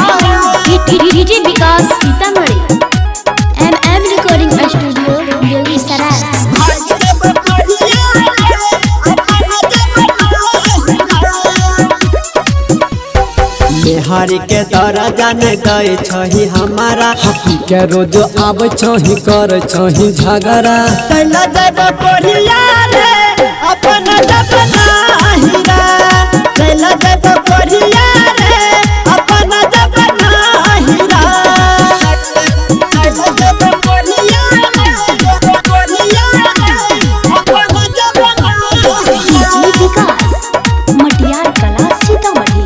DJ Vikas Sitamarhi MM recording studio Begusarai. Bihari के तरह जाने गए छही हमारा हाथी के रोज आब छही कर छही झगड़ा कैला जब कोरिया रे अपन दबना हीरा कैला जब कोरिया रे अपन दबना हीरा कैला जब कोरिया रे कोरिया अपन दबना डीजे विकास मटियार कला सीतामढ़ी।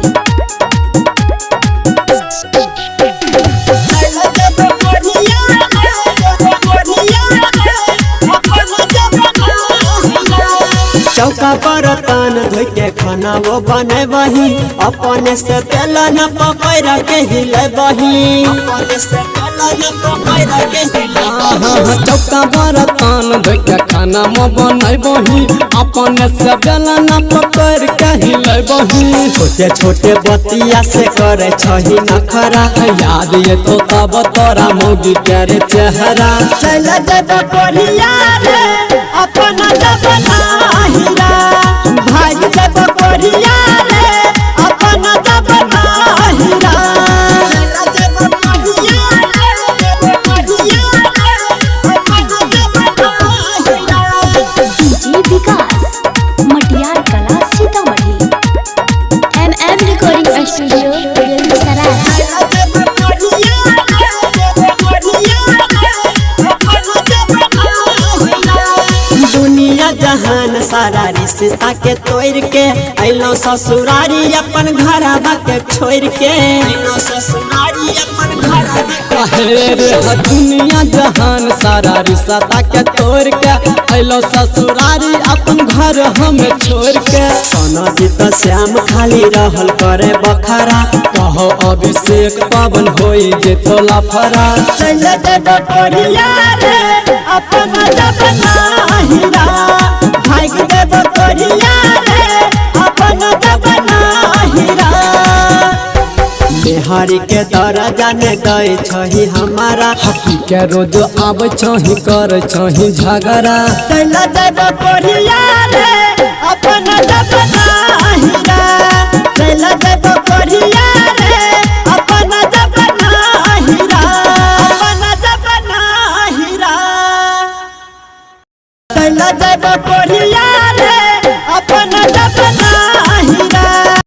चौका बर्तन धोई के खाना वो बने वही अपने से तेला न पकड़ के हिले वही अपने से तेला न पकड़ के चौका बर्तन धोई के खाना में बनबही अपने से बेला न पकड़ के हिलबही। छोटे छोटे बतिया से करे छही नखरा याद ये तो तब तोरा मौगी के रे चेहरा चल जब कोरिया रे अपन दबना हीरा भाग जब कोरिया रे अपन दबना हीरा चल जब कोरिया रे कोरिया अपन दबना हीरा। डीजे विकास मटियार कला Sitamarhi MM recording studio Begusarai. दुनिया जहान सारा रिश्ता के तोड़ के अलो ससुरारी अपन घर के छोड़ के अलो ससुरारी अपन घर रे दुनिया जहान सारा रिश्ता के तोड़ के अलो ससुरारी अपन घर हमें छोड़ के। सोना जी तो श्याम खाली रहल करे बखरा कहो अभिषेक पावन होई जे तोला फरा चल जब कोरिया रे अपन दबना हीरा भाग जब कोरिया रे अपन दबना हीरा। बिहारी के तरह जाने गए छही हमारा हाथी के रोज आब छही कर छही झगड़ा कैला जब कोरिया रे अपन दबना हीरा कैला जब कोरिया रे अपन दबना हीरा अपन दबना हीरा कैला जब कोरिया